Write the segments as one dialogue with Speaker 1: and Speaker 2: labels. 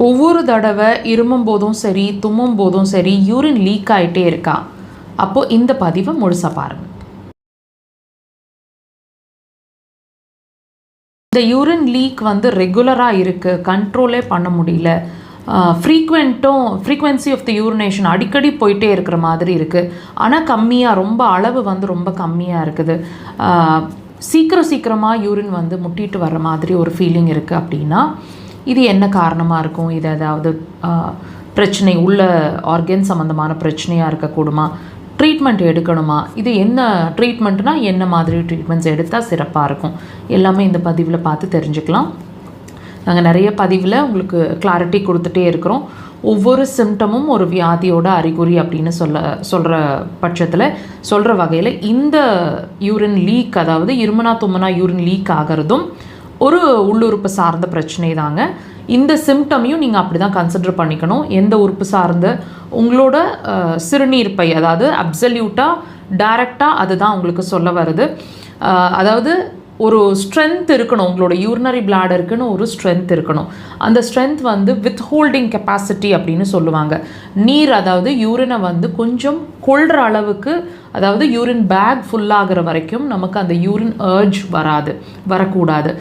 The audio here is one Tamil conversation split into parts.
Speaker 1: ஒவ்வொரு தடவை இருமும் போதும் சரி தும்மும் போதும் சரி யூரின் லீக் ஆகிட்டே இருக்கா? அப்போது இந்த பதிவை முழுசாக பாருங்கள். இந்த யூரின் லீக் வந்து ரெகுலராக இருக்குது, கண்ட்ரோலே பண்ண முடியல, ஃப்ரீக்வன்சி ஆஃப் த யூரினேஷன் அடிக்கடி போயிட்டே இருக்கிற மாதிரி இருக்குது, ஆனால் கம்மியாக ரொம்ப அளவு வந்து ரொம்ப கம்மியாக இருக்குது, சீக்கிரமாக யூரின் வந்து முட்டிட்டு வர்ற மாதிரி ஒரு ஃபீலிங் இருக்குது அப்படின்னா இது என்ன காரணமாக இருக்கும்? இது ஏதாவது பிரச்சனை உள்ள ஆர்கன் சம்மந்தமான பிரச்சனையாக இருக்கக்கூடுமா? ட்ரீட்மெண்ட் எடுக்கணுமா? இது என்ன ட்ரீட்மெண்ட்னால் என்ன மாதிரி ட்ரீட்மெண்ட்ஸ் எடுத்தால் சிறப்பாக இருக்கும்? எல்லாமே இந்த பதிவில் பார்த்து தெரிஞ்சுக்கலாம். நாங்கள் நிறைய பதிவில் உங்களுக்கு கிளாரிட்டி கொடுத்துட்டே இருக்கிறோம். ஒவ்வொரு சிம்டமும் ஒரு வியாதியோட அறிகுறி அப்படின்னு சொல்கிற பட்சத்தில் சொல்கிற வகையில் இந்த யூரின் லீக், அதாவது இருமனா தும்மனா யூரின் லீக் ஆகிறதும் ஒரு உள்ளுறுப்பு சார்ந்த பிரச்சனை தாங்க. இந்த சிம்டமையும் நீங்கள் அப்படி தான் கன்சிடர் பண்ணிக்கணும். எந்த உறுப்பு சார்ந்த உங்களோட சிறுநீர் பை, அதாவது அப்சல்யூட்டாக டைரெக்டாக அதுதான் உங்களுக்கு சொல்ல வருது. அதாவது ஒரு ஸ்ட்ரென்த் இருக்கணும், உங்களோட யூரினரி பிளாடருக்குன்னு ஒரு ஸ்ட்ரென்த் இருக்கணும். அந்த ஸ்ட்ரென்த் வந்து வித் ஹோல்டிங் கெப்பாசிட்டி அப்படின்னு சொல்லுவாங்க. நீர், அதாவது யூரினை வந்து கொஞ்சம் கொள்கிற அளவுக்கு, அதாவது யூரின் பேக் ஃபுல்லாகிற வரைக்கும் நமக்கு அந்த யூரின் அர்ஜ் வரக்கூடாது.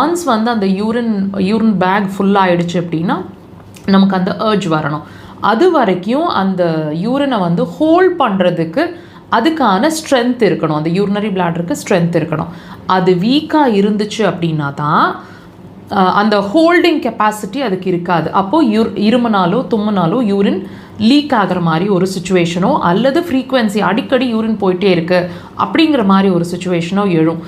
Speaker 1: ஒன்ஸ் வந்து அந்த யூரின் பேக் ஃபுல்லாகிடுச்சு அப்படின்னா நமக்கு அந்த அர்ஜ் வரணும். அது வரைக்கும் அந்த யூரினை வந்து ஹோல்ட் பண்ணுறதுக்கு அதுக்கான ஸ்ட்ரென்த் இருக்கணும், அந்த யூரினரி பிளாடருக்கு ஸ்ட்ரென்த் இருக்கணும். அது வீக்காக இருந்துச்சு அப்படின்னா தான் அந்த ஹோல்டிங் கெப்பாசிட்டி அதுக்கு இருக்காது. அப்போது இருமுனாலோ தும்முனாலோ யூரின் லீக் ஆகிற மாதிரி ஒரு சுச்சுவேஷனோ அல்லது ஃப்ரீக்வன்சி அடிக்கடி யூரின் போயிட்டே இருக்குது அப்படிங்கிற மாதிரி ஒரு சுச்சுவேஷனோ எழும்.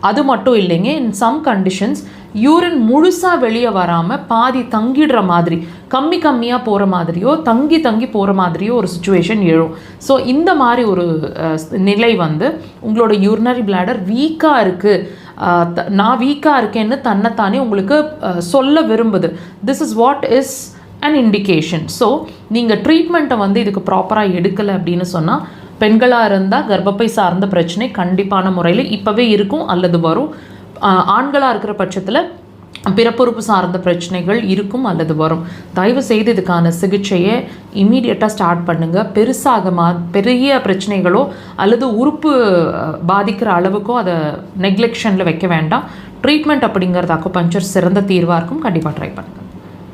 Speaker 1: அது மட்டும் இல்லைங்க, இன் சம் கண்டிஷன்ஸ் யூரின் முழுசாக வெளியே வராமல் பாதி தங்கிடுற மாதிரி, கம்மியாக போகிற மாதிரியோ தங்கி போகிற மாதிரியோ ஒரு சுச்சுவேஷன் எழும். ஸோ இந்த மாதிரி ஒரு நிலை வந்து உங்களோட யூரினரி பிளாடர் வீக்காக இருக்குது, நான் வீக்காக இருக்கேன்னு தன்னைத்தானே உங்களுக்கு சொல்ல விரும்புது. This is what is an indication. So நீங்கள் ட்ரீட்மெண்ட்டை வந்து இதுக்கு ப்ராப்பராக எடுக்கலை அப்படின்னு சொன்னால், பெண்களாக இருந்தால் கர்ப்பப்பை சார்ந்த பிரச்சனை கண்டிப்பான முறையில் இப்போவே இருக்கும் அல்லது வரும். ஆண்களாக இருக்கிற பட்சத்தில் பிறப்புறுப்பு சார்ந்த பிரச்சனைகள் இருக்கும் அல்லது வரும். தயவு செய்து இதுக்கான சிகிச்சையை இம்மீடியட்டாக ஸ்டார்ட் பண்ணுங்கள். பெரிய பிரச்சனைகளோ அல்லது உறுப்பு பாதிக்கிற அளவுக்கோ அதை நெக்லெக்ஷனில் வைக்க வேண்டாம். ட்ரீட்மெண்ட் அப்படிங்கிறது அக்குபஞ்சர் சிறந்த தீர்வாக இருக்கும். கண்டிப்பாக ட்ரை பண்ணுங்கள்.